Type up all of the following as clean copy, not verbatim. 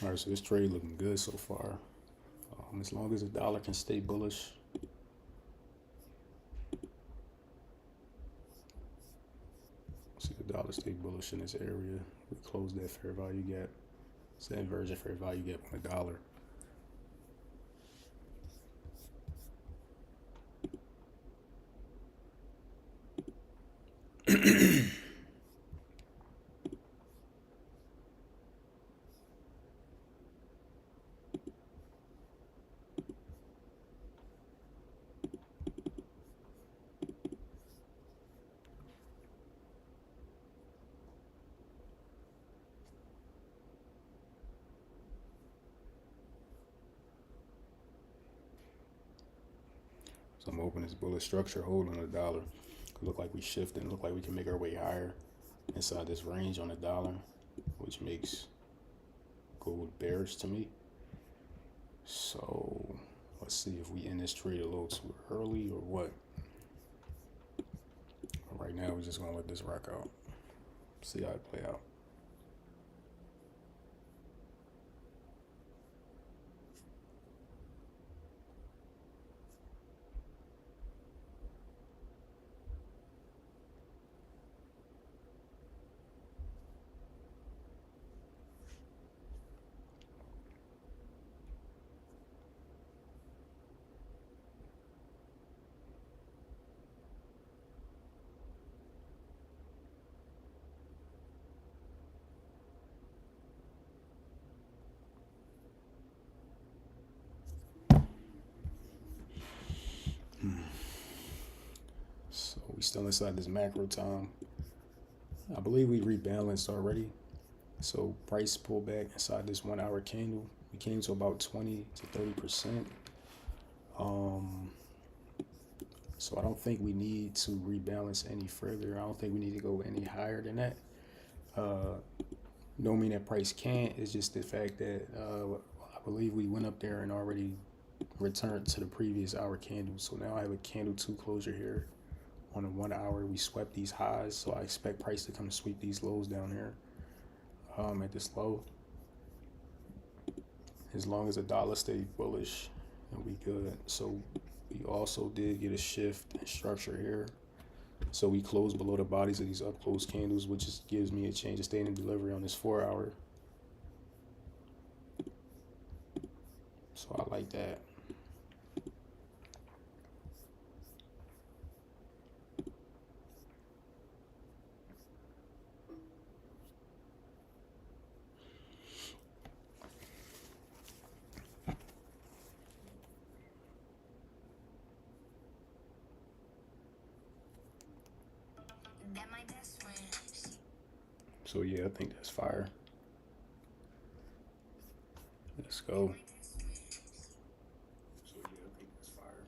All right, so this trade looking good so far. As long as the dollar can stay bullish, see the dollar stay bullish in this area. We close that fair value gap. It's the inversion fair value gap on the dollar. So I'm opening this bullish structure, holding the dollar. Look like we shifting. Look like we can make our way higher inside this range on the dollar, which makes gold bearish to me. So let's see if we end this trade a little too early or what. Right now, we're just gonna let this rock out. See how it play out. So we still inside this macro time. I believe we rebalanced already. So price pulled back inside this 1 hour candle. We came to about 20 to 30%. So I don't think we need to rebalance any further. I don't think we need to go any higher than that. Don't mean that price can't. It's just the fact that I believe we went up there and already returned to the previous hour candle. So now I have a candle 2 closure here on the 1 hour. We swept these highs, so I expect price to come sweep these lows down here at this low. As long as the dollar stays bullish, and we good. So we also did get a shift in structure here. So we closed below the bodies of these up close candles, which just gives me a change of state and delivery on this 4 hour. So I like that. So yeah, I think that's fire. Let's go. So yeah, I think that's fire.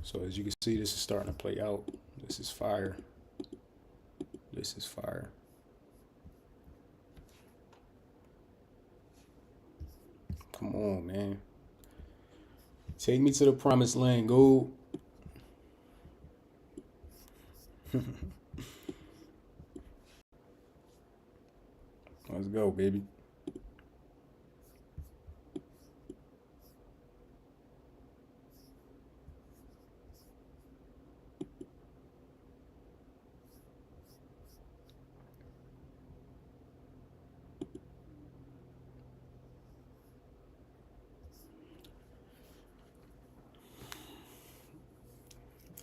So as you can see, this is starting to play out. This is fire. This is fire. Come on, man. Take me to the promised land, gold. Let's go, baby.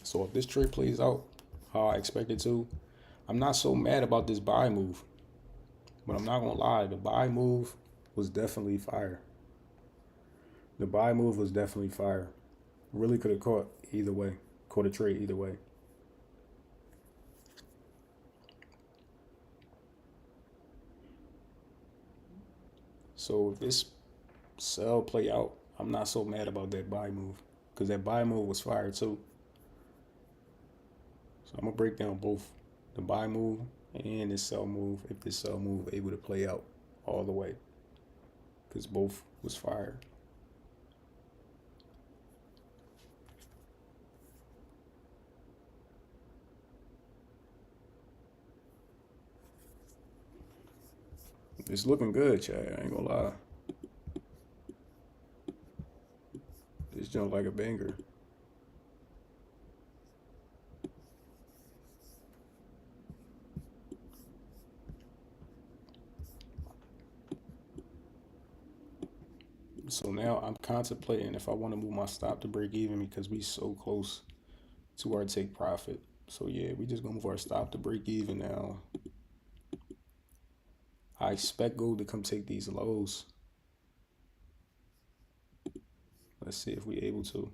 So if this trade plays out how I expect it to, I'm not so mad about this buy move. But I'm not gonna lie, the buy move was definitely fire. The buy move was definitely fire. Really could have caught either way, caught a trade either way. So if this sell play out, I'm not so mad about that buy move because that buy move was fire too. So I'm gonna break down both the buy move and the sell move if this sell move able to play out all the way because both was fire. It's looking good, Chad. I ain't gonna lie. This jump like a banger. So now I'm contemplating if I want to move my stop to break even because we so close to our take profit. So yeah, we just gonna move our stop to break even now. I expect gold to come take these lows. Let's see if we able to.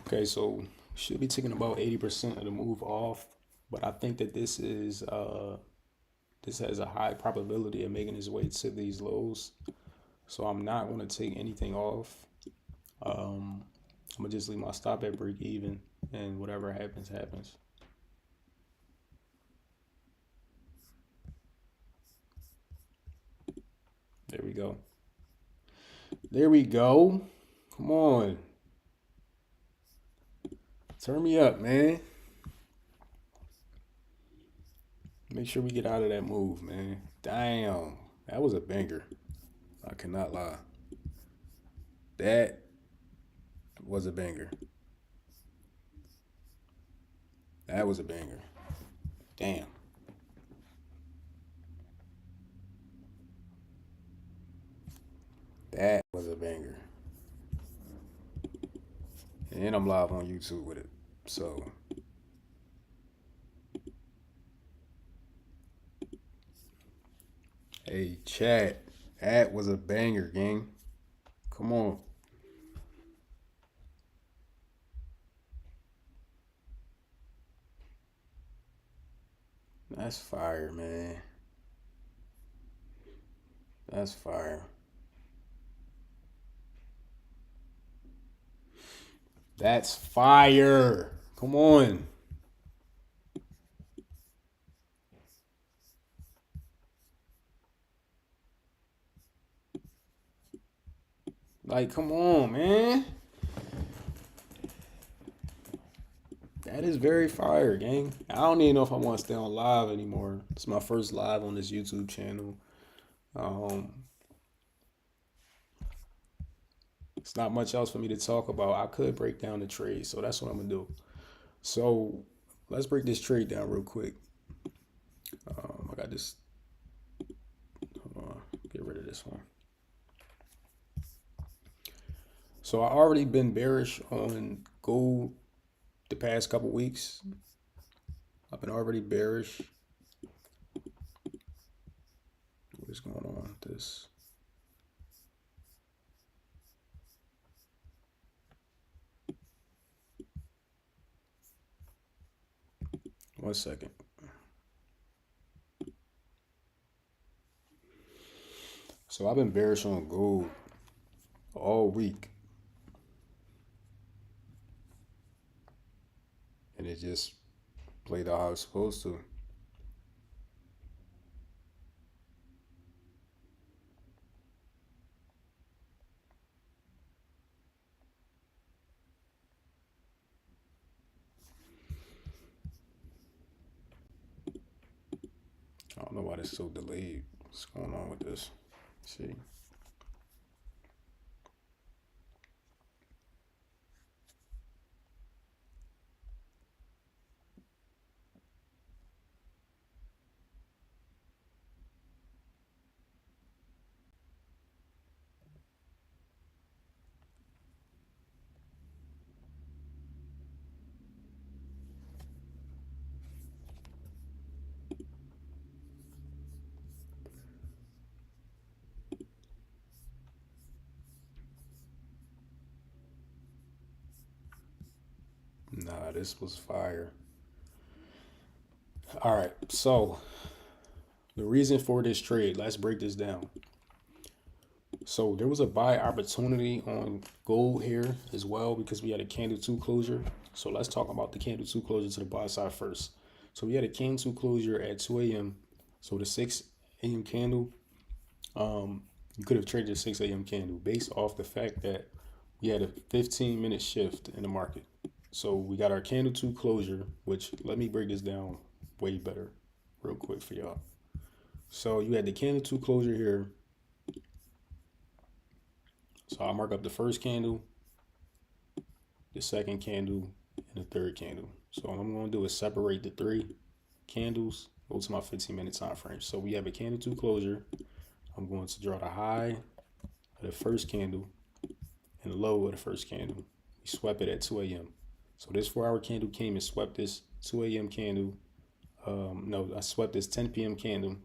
Okay, so should be taking about 80% of the move off, but I think that this has a high probability of making its way to these lows. So I'm not gonna take anything off. I'm gonna just leave my stop at break even, and whatever happens, happens. There we go. There we go. Come on. Turn me up, man. Make sure we get out of that move, man. Damn. That was a banger. I cannot lie. That was a banger. That was a banger. Damn. That was a banger. And I'm live on YouTube with it. So, hey, chat. That was a banger, gang. Come on. That's fire, man. That's fire. That's fire. Come on. Like, come on, man. That is very fire, gang. I don't even know if I want to stay on live anymore. It's my first live on this YouTube channel. Um, it's not much else for me to talk about. I could break down the trade, so that's what I'm gonna do. So let's break this trade down real quick. I got this. Hold on, get rid of this one. So I already been bearish on gold the past couple weeks. I've been already bearish. What is going on? this. One second. So I've been bearish on gold all week, and it just played out how it's supposed to. I don't know why it's so delayed. What's going on with this? Let's see. Nah, this was fire. All right, so the reason for this trade, let's break this down. So there was a buy opportunity on gold here as well because we had a candle 2 closure. So let's talk about the candle 2 closure to the buy side first. So we had a candle 2 closure at 2 a.m. So the 6 a.m. candle, you could have traded a 6 a.m. candle based off the fact that we had a 15-minute shift in the market. So we got our candle 2 closure, which let me break this down way better real quick for y'all. So you had the candle 2 closure here. So I'll mark up the first candle, the second candle, and the third candle. So what I'm going to do is separate the 3 candles, go to my 15-minute time frame. So we have a candle 2 closure. I'm going to draw the high of the first candle and the low of the first candle. We swept it at 2 a.m. So this 4-hour candle came and swept this 2 a.m. candle. No, I swept this 10 p.m. candle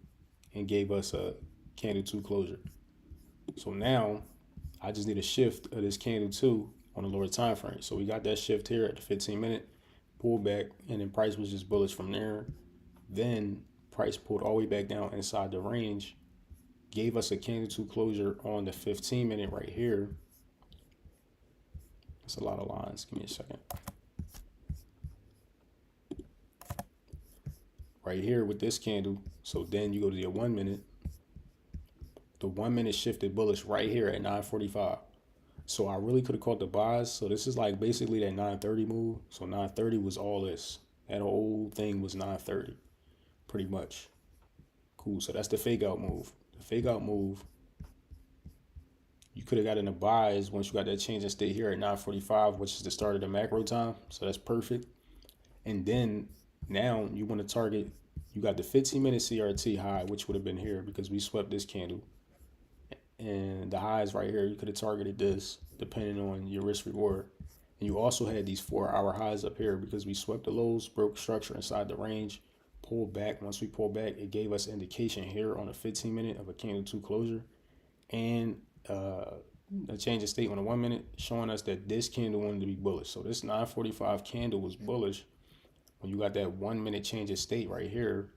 and gave us a candle 2 closure. So now I just need a shift of this candle 2 on the lower time frame. So we got that shift here at the 15-minute pullback, and then price was just bullish from there. Then price pulled all the way back down inside the range, gave us a candle 2 closure on the 15-minute right here. That's a lot of lines. Give me a second. Right here with this candle. So then you go to your 1 minute. The 1 minute shifted bullish right here at 9:45. So I really could have caught the buys. So this is like basically that 9:30 move. So 9:30 was all this. That whole thing was 9:30, pretty much. Cool. So that's the fake out move. The fake out move, you could have got in the buys once you got that change in state here at 9:45, which is the start of the macro time. So that's perfect. And then now you want to target, you got the 15-minute CRT high, which would have been here because we swept this candle. And the highs right here, you could have targeted this depending on your risk reward. And you also had these 4-hour highs up here because we swept the lows, broke structure inside the range, pulled back. Once we pulled back, it gave us indication here on a 15-minute of a candle 2 closure and a change of state on a 1 minute, showing us that this candle wanted to be bullish. So this 9:45 candle was bullish when you got that 1 minute change of state right here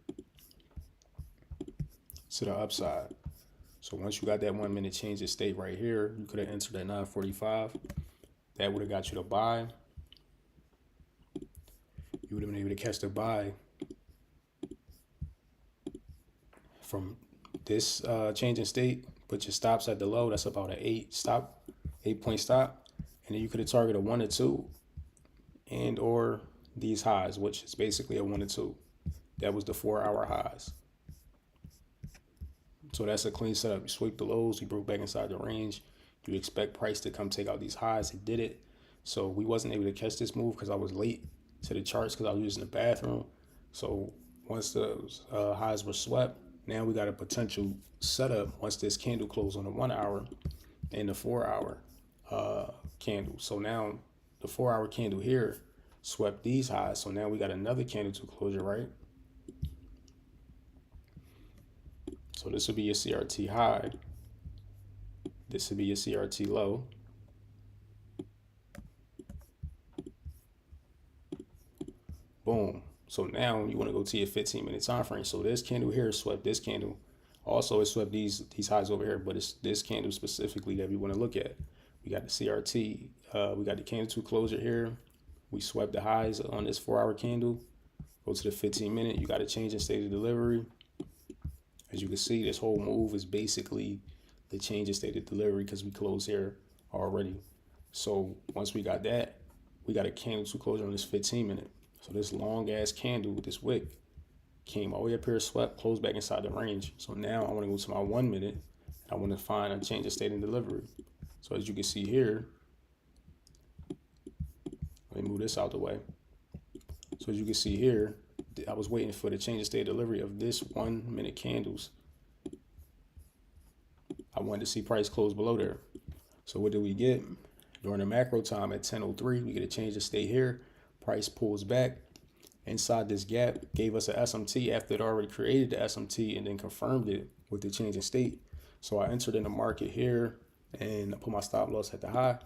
to the upside. So once you got that 1 minute change of state right here, you could have entered at 9:45. That would have got you to buy. You would have been able to catch the buy from this change in state. Put your stops at the low. That's about an 8-point stop. And then you could have targeted a 1 or 2 and or these highs, which is basically a 1 or 2. That was the 4-hour highs. So that's a clean setup. You sweep the lows, you broke back inside the range. You expect price to come take out these highs. It did it. So we wasn't able to catch this move because I was late to the charts because I was using the bathroom. So once those highs were swept, now we got a potential setup once this candle closed on the 1 hour and the 4-hour candle. So now the 4-hour candle here swept these highs. So now we got another candle 2 closure, right? So this would be your CRT high. This would be your CRT low. Boom. So now you want to go to your 15-minute time frame. So this candle here swept this candle. Also, it swept these highs over here, but it's this candle specifically that we want to look at. We got the CRT. We got the candle 2 closure here. We swept the highs on this 4-hour candle. Go to the 15-minute. You got a change in state of delivery. As you can see, this whole move is basically the change in state of delivery because we closed here already. So once we got that, we got a candle 2 closure on this 15-minute. So this long ass candle with this wick came all the way up here, swept, closed back inside the range. So now I want to go to my 1 minute. I want to find a change of state in delivery. So as you can see here, let me move this out the way. So as you can see here, I was waiting for the change of state of delivery of this 1 minute candles. I wanted to see price close below there. So what did we get? During the macro time at 10:03, we get a change of state here. Price pulls back inside this gap, gave us a SMT after it already created the SMT and then confirmed it with the change in state. So I entered in the market here and I put my stop loss at the high.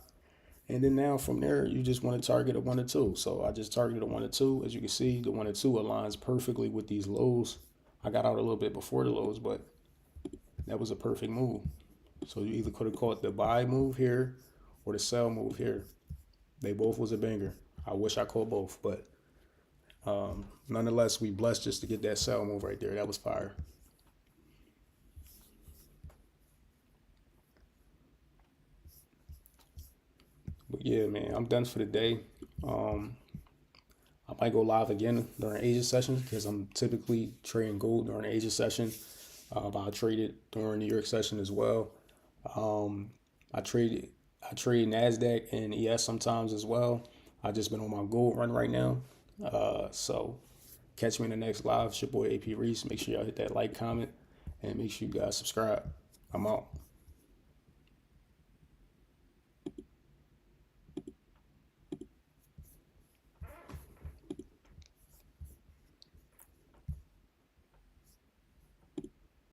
And then now from there, you just want to target a 1 or 2. So I just targeted a 1 or 2. As you can see, the 1 or 2 aligns perfectly with these lows. I got out a little bit before the lows, but that was a perfect move. So you either could have caught the buy move here or the sell move here. They both was a banger. I wish I caught both, but nonetheless, we blessed just to get that sell move right there. That was fire. But yeah, man, I'm done for the day. I might go live again during Asia sessions because I'm typically trading gold during the Asia session. But I traded during New York session as well. I trade NASDAQ and ES sometimes as well. I've just been on my gold run right now. So catch me in the next live. It's your boy AP Reese. Make sure y'all hit that like, comment, and make sure you guys subscribe. I'm out.